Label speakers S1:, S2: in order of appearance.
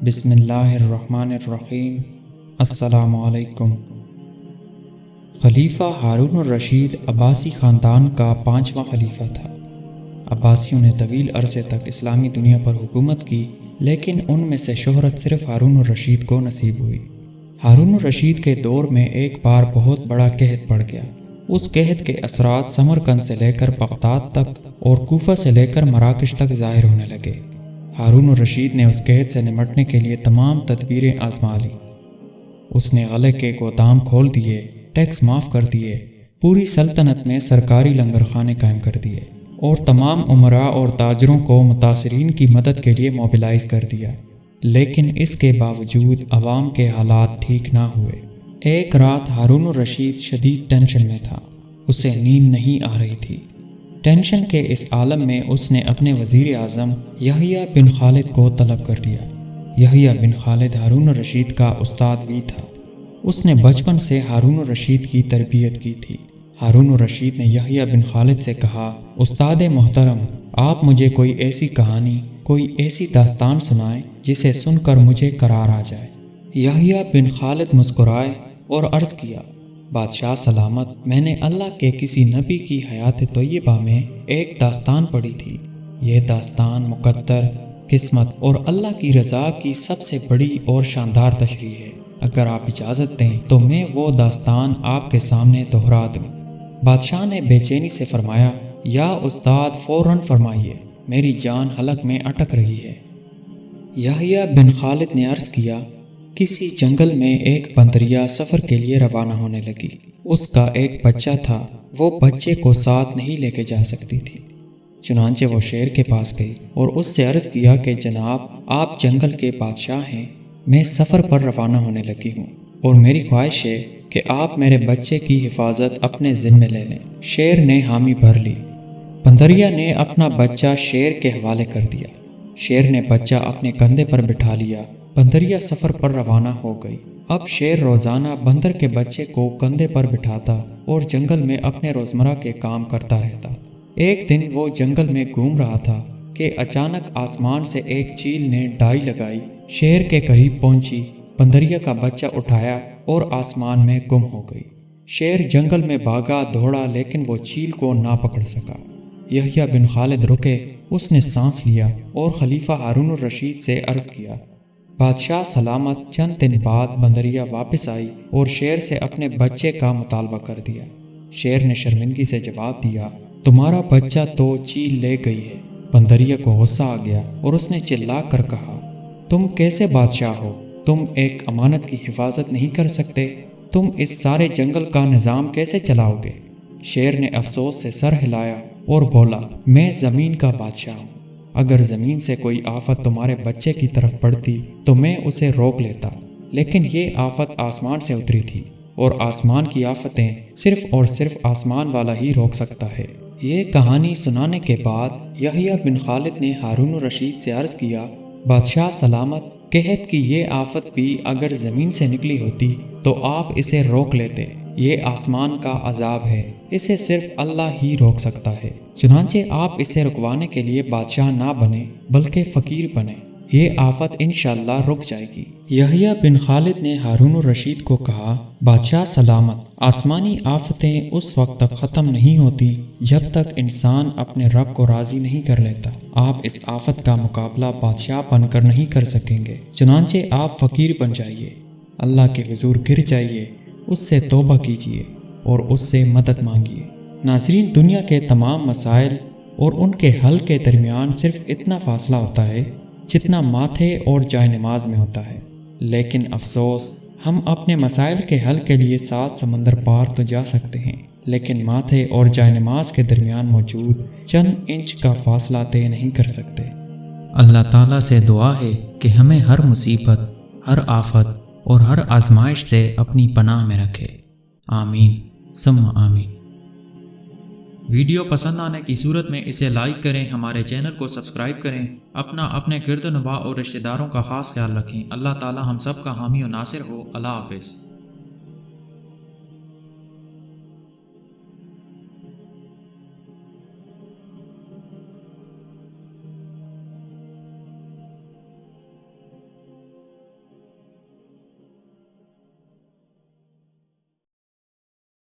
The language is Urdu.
S1: بسم اللہ الرحمن الرحیم۔ السلام علیکم۔ خلیفہ ہارون الرشید عباسی خاندان کا 5واں خلیفہ تھا۔ عباسیوں نے طویل عرصے تک اسلامی دنیا پر حکومت کی، لیکن ان میں سے شہرت صرف ہارون الرشید کو نصیب ہوئی۔ ہارون الرشید کے دور میں ایک بار بہت بڑا قحط پڑ گیا۔ اس قحط کے اثرات سمرقند سے لے کر بغداد تک اور کوفہ سے لے کر مراکش تک ظاہر ہونے لگے۔ ہارون الرشید نے اس قحط سے نمٹنے کے لیے تمام تدبیریں آزما لیں۔ اس نے غلے کے گودام کھول دیے، ٹیکس معاف کر دیے، پوری سلطنت میں سرکاری لنگر خانے قائم کر دیے اور تمام امراء اور تاجروں کو متاثرین کی مدد کے لیے موبلائز کر دیا۔ لیکن اس کے باوجود عوام کے حالات ٹھیک نہ ہوئے۔ ایک رات ہارون الرشید شدید ٹینشن میں تھا۔ اسے نیند نہیں آ رہی تھی۔ ٹینشن کے اس عالم میں اس نے اپنے وزیر اعظم یحییٰ بن خالد کو طلب کر لیا۔ یحییٰ بن خالد ہارون الرشید کا استاد بھی تھا۔ اس نے بچپن سے ہارون الرشید کی تربیت کی تھی۔ ہارون الرشید نے یحییٰ بن خالد سے کہا، استاد محترم، آپ مجھے کوئی ایسی کہانی، کوئی ایسی داستان سنائیں جسے سن کر مجھے قرار آ جائے۔ یحییٰ بن خالد مسکرائے اور عرض کیا، بادشاہ سلامت، میں نے اللہ کے کسی نبی کی حیات طیبہ میں ایک داستان پڑھی تھی۔ یہ داستان مقدر، قسمت اور اللہ کی رضا کی سب سے بڑی اور شاندار تشریح ہے۔ اگر آپ اجازت دیں تو میں وہ داستان آپ کے سامنے دہرا دوں۔ بادشاہ نے بے چینی سے فرمایا، یا استاد فوراً فرمائیے، میری جان حلق میں اٹک رہی ہے۔ یحییٰ بن خالد نے عرض کیا، کسی جنگل میں ایک بندریا سفر کے لیے روانہ ہونے لگی۔ اس کا ایک بچہ تھا، وہ بچے کو ساتھ نہیں لے کے جا سکتی تھی۔ چنانچہ وہ شیر کے پاس گئی اور اس سے عرض کیا کہ جناب، آپ جنگل کے بادشاہ ہیں، میں سفر پر روانہ ہونے لگی ہوں اور میری خواہش ہے کہ آپ میرے بچے کی حفاظت اپنے ذمے لے لیں۔ شیر نے حامی بھر لی۔ بندریا نے اپنا بچہ شیر کے حوالے کر دیا۔ شیر نے بچہ اپنے کندھے پر بٹھا لیا۔ بندریا سفر پر روانہ ہو گئی۔ اب شیر روزانہ بندر کے بچے کو کندھے پر بٹھاتا اور جنگل میں اپنے روزمرہ کے کام کرتا رہتا۔ ایک دن وہ جنگل میں گھوم رہا تھا کہ اچانک آسمان سے ایک چیل نے ڈائی لگائی، شیر کے قریب پہنچی، بندریا کا بچہ اٹھایا اور آسمان میں گم ہو گئی۔ شیر جنگل میں بھاگا دوڑا، لیکن وہ چیل کو نہ پکڑ سکا۔ یحییٰ بن خالد رکے، اس نے سانس لیا اور خلیفہ ہارون الرشید سے عرض کیا، بادشاہ سلامت۔ چند دن بعد بندریا واپس آئی اور شیر سے اپنے بچے کا مطالبہ کر دیا۔ شیر نے شرمندگی سے جواب دیا، تمہارا بچہ تو چیل لے گئی ہے۔ بندریا کو غصہ آ گیا اور اس نے چلا کر کہا، تم کیسے بادشاہ ہو؟ تم ایک امانت کی حفاظت نہیں کر سکتے؟ تم اس سارے جنگل کا نظام کیسے چلاؤ گے؟ شیر نے افسوس سے سر ہلایا اور بولا، میں زمین کا بادشاہ ہوں۔ اگر زمین سے کوئی آفت تمہارے بچے کی طرف پڑتی تو میں اسے روک لیتا، لیکن یہ آفت آسمان سے اتری تھی اور آسمان کی آفتیں صرف اور صرف آسمان والا ہی روک سکتا ہے۔ یہ کہانی سنانے کے بعد یحییٰ بن خالد نے ہارون الرشید سے عرض کیا، بادشاہ سلامت، قحط کی یہ آفت بھی اگر زمین سے نکلی ہوتی تو آپ اسے روک لیتے۔ یہ آسمان کا عذاب ہے، اسے صرف اللہ ہی روک سکتا ہے۔ چنانچہ آپ اسے رکوانے کے لیے بادشاہ نہ بنے بلکہ فقیر بنے، یہ آفت انشاءاللہ رک جائے گی۔ یحییٰ بن خالد نے ہارون الرشید کو کہا، بادشاہ سلامت، آسمانی آفتیں اس وقت تک ختم نہیں ہوتی جب تک انسان اپنے رب کو راضی نہیں کر لیتا۔ آپ اس آفت کا مقابلہ بادشاہ بن کر نہیں کر سکیں گے، چنانچہ آپ فقیر بن جائیے، اللہ کے حضور گر جائیے، اس سے توبہ کیجیے اور اس سے مدد مانگیے۔ ناظرین، دنیا کے تمام مسائل اور ان کے حل کے درمیان صرف اتنا فاصلہ ہوتا ہے جتنا ماتھے اور جائے نماز میں ہوتا ہے، لیکن افسوس، ہم اپنے مسائل کے حل کے لیے 7 سمندر پار تو جا سکتے ہیں، لیکن ماتھے اور جائے نماز کے درمیان موجود چند انچ کا فاصلہ طے نہیں کر سکتے۔ اللہ تعالیٰ سے دعا ہے کہ ہمیں ہر مصیبت، ہر آفت اور ہر آزمائش سے اپنی پناہ میں رکھے۔ آمین ثم آمین۔ ویڈیو پسند آنے کی صورت میں اسے لائک کریں، ہمارے چینل کو سبسکرائب کریں، اپنے گرد و نواح اور رشتہ داروں کا خاص خیال رکھیں۔ اللہ تعالی ہم سب کا حامی و ناصر ہو۔ اللہ حافظ۔